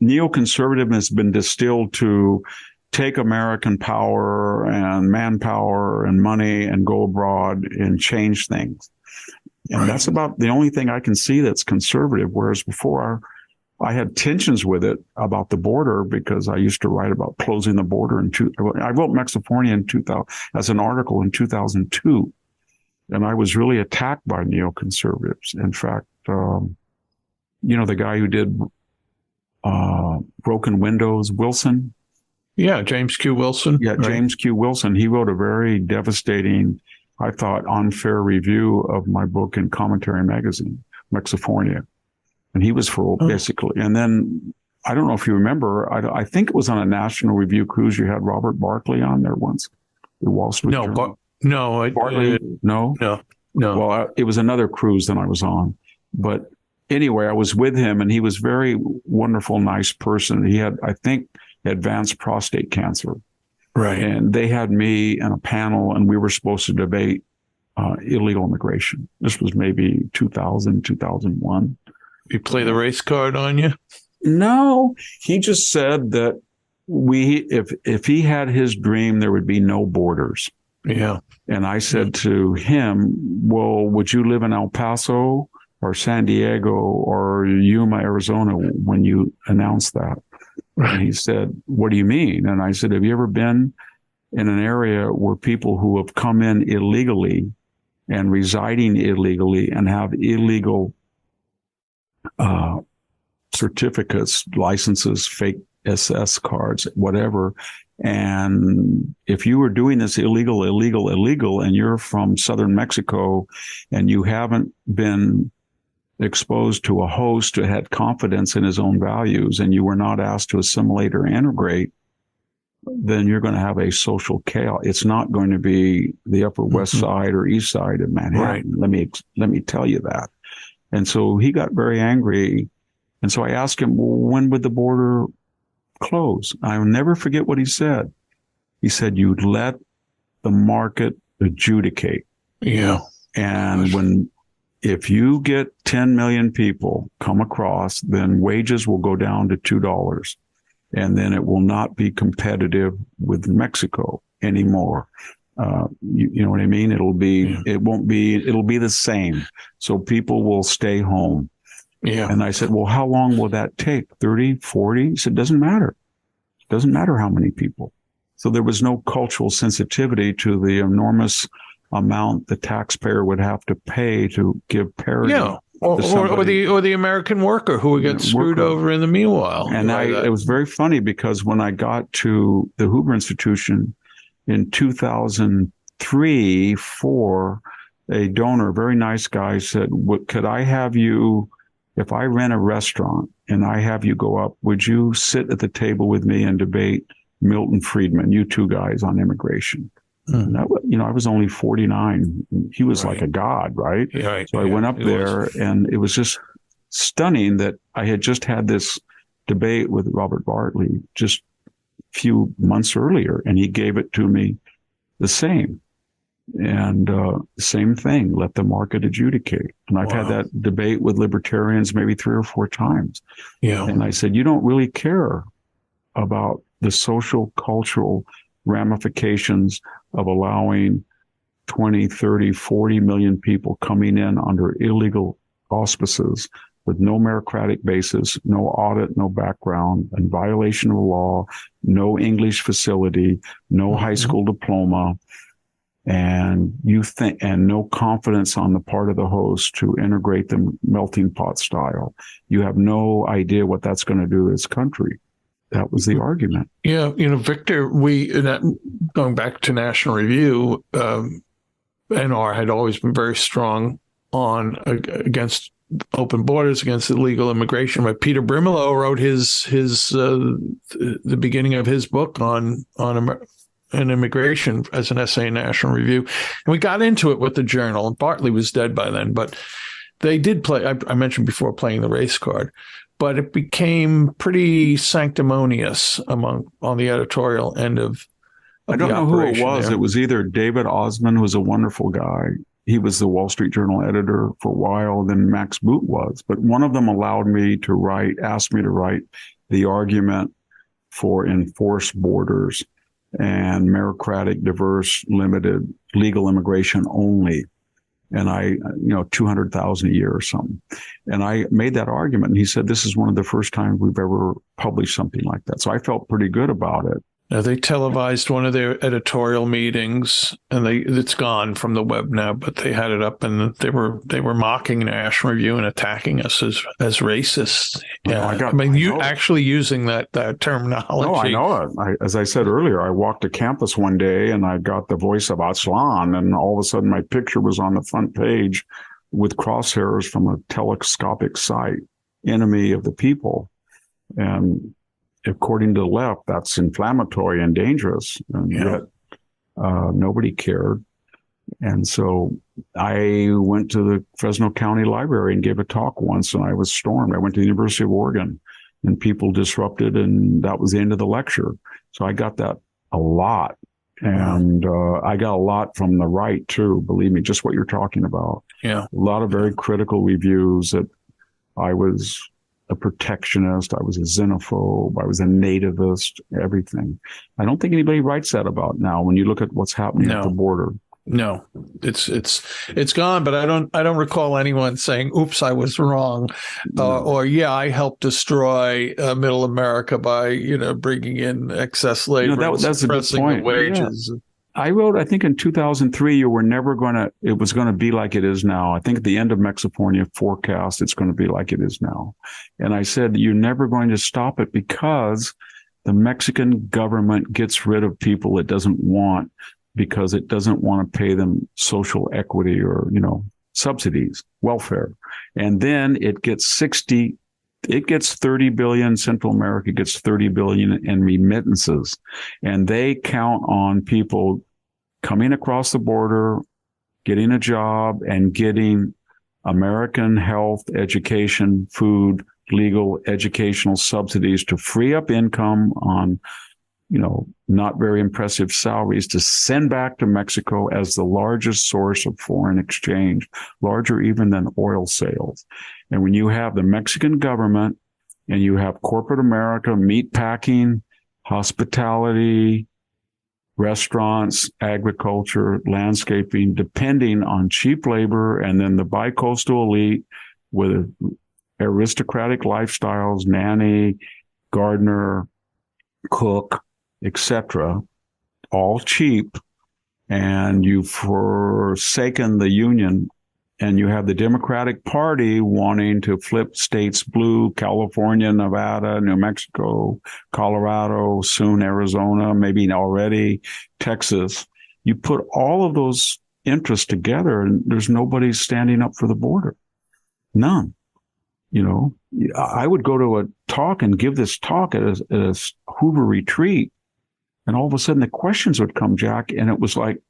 neoconservatism has been distilled to take American power and manpower and money and go abroad and change things. And that's about the only thing I can see that's conservative. Whereas before I had tensions with it about the border because I used to write about closing the border I wrote Mexifornia in 2000 as an article in 2002. And I was really attacked by neoconservatives. In fact, the guy who did Broken Windows, Wilson. Yeah, James Q. Wilson. Yeah, right. James Q. Wilson. He wrote a very devastating, I thought, unfair review of my book in Commentary Magazine, Mexifornia. And he was for basically. And then, I don't know if you remember, I think it was on a National Review cruise. You had Robert Bartley on there once, the Wall Street Journal. Bartley. No. Well, it was another cruise than I was on. But anyway, I was with him, and he was very wonderful, nice person. He had, I think, advanced prostate cancer. Right. And they had me in a panel, and we were supposed to debate illegal immigration. This was maybe 2000, 2001. You play the race card on you? No, he just said that if he had his dream, there would be no borders. Yeah. And I said to him, well, would you live in El Paso or San Diego or Yuma, Arizona when you announced that? And he said, what do you mean? And I said, have you ever been in an area where people who have come in illegally and residing illegally and have illegal certificates, licenses, fake SS cards, whatever. And if you were doing this illegal, and you're from southern Mexico and you haven't been exposed to a host who had confidence in his own values and you were not asked to assimilate or integrate, then you're going to have a social chaos. It's not going to be the Upper West Side or East Side of Manhattan. Right. Let me tell you that. And so he got very angry. And so I asked him, well, when would the border close? I'll never forget what he said. He said, you'd let the market adjudicate. Yeah. And if you get 10 million people come across, then wages will go down to $2. And then it will not be competitive with Mexico anymore. You know what I mean? It'll be the same. So people will stay home. Yeah. And I said, well, how long will that take? 30, 40? He said, doesn't matter. Doesn't matter how many people. So there was no cultural sensitivity to the enormous amount the taxpayer would have to pay to give parity. Yeah. Or the American worker who would get screwed over in the meanwhile. And it was very funny because when I got to the Hoover Institution in 2003, 2004, a donor, a very nice guy, said, could I have you, if I rent a restaurant and I have you go up, would you sit at the table with me and debate Milton Friedman, you two guys, on immigration? And that, I was only 49. He was like a god, right? Yeah, so I went up there, and it was just stunning that I had just had this debate with Robert Bartley just a few months earlier, and he gave it to me the same. And same thing, let the market adjudicate. And I've had that debate with libertarians maybe 3 or 4 times. Yeah. And I said, you don't really care about the social, cultural ramifications of allowing 20, 30, 40 million people coming in under illegal auspices with no meritocratic basis, no audit, no background, in violation of the law, no English facility, no high school diploma, and no confidence on the part of the host to integrate them melting pot style. You have no idea what that's going to do to this country. That was the argument. Yeah. Victor, going back to National Review, NR had always been very strong against open borders, against illegal immigration. But Peter Brimelow wrote the beginning of his book on immigration as an essay in National Review. And we got into it with the Journal. Bartley was dead by then, but they did play, I mentioned before, playing the race card. But it became pretty sanctimonious on the editorial end of I don't know who it was. There. It was either David Osmond, who was a wonderful guy. He was the Wall Street Journal editor for a while. Then Max Boot was. But one of them allowed me to asked me to write the argument for enforced borders and meritocratic, diverse, limited, legal immigration only. And 200,000 a year or something. And I made that argument, and he said, this is one of the first times we've ever published something like that. So I felt pretty good about it. Now, they televised one of their editorial meetings, and it's gone from the web now, but they had it up, and they were mocking National Review and attacking us as racist. Yeah, you actually using that terminology. No, I know it. As I said earlier, I walked to campus one day, and I got the voice of Aslan, and all of a sudden my picture was on the front page with crosshairs from a telescopic sight, enemy of the people. And according to the left, that's inflammatory and dangerous. And yet nobody cared. And so I went to the Fresno County Library and gave a talk once, and I was stormed. I went to the University of Oregon, and people disrupted, and that was the end of the lecture. So I got that a lot. And I got a lot from the right, too, believe me, just what you're talking about. Yeah. A lot of very critical reviews that I was a protectionist, I was a xenophobe, I was a nativist, everything. I don't think anybody writes that about now when you look at what's happening at the border. No, it's gone, but I don't recall anyone saying, oops, I was wrong. Or I helped destroy middle America by, bringing in excess labor, that's a good point. Wages. Yeah. I wrote, I think in 2003, it was going to be like it is now. I think at the end of Mexifornia forecast, it's going to be like it is now. And I said, you're never going to stop it because the Mexican government gets rid of people it doesn't want because it doesn't want to pay them social equity or, subsidies, welfare. And then it gets 30 billion. Central America gets 30 billion in remittances. And they count on people coming across the border, getting a job, and getting American health, education, food, legal, educational subsidies to free up income on, not very impressive salaries to send back to Mexico as the largest source of foreign exchange, larger even than oil sales. And when you have the Mexican government and you have corporate America, meat packing, hospitality, restaurants, agriculture, landscaping, depending on cheap labor, and then the bicoastal elite with aristocratic lifestyles, nanny, gardener, cook, etc., all cheap, and you've forsaken the union, and you have the Democratic Party wanting to flip states blue, California, Nevada, New Mexico, Colorado, soon Arizona, maybe already Texas. You put all of those interests together, and there's nobody standing up for the border. None. I would go to a talk and give this talk at a Hoover retreat, and all of a sudden the questions would come, Jack, and it was like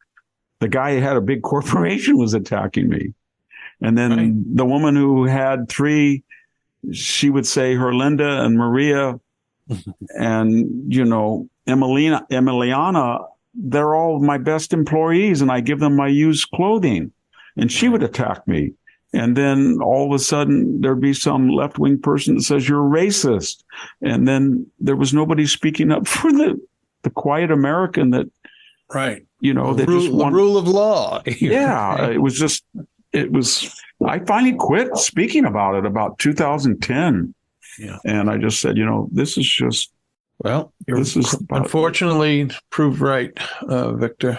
the guy who had a big corporation was attacking me. And then the woman who had 3, she would say Herlinda and Maria and, Emiliana, they're all my best employees, and I give them my used clothing. And she would attack me. And then all of a sudden there'd be some left-wing person that says you're racist. And then there was nobody speaking up for the quiet American that, right. The rule of law. Yeah. I finally quit speaking about it about 2010. Yeah. And I just said, this is just, unfortunately proved right, Victor.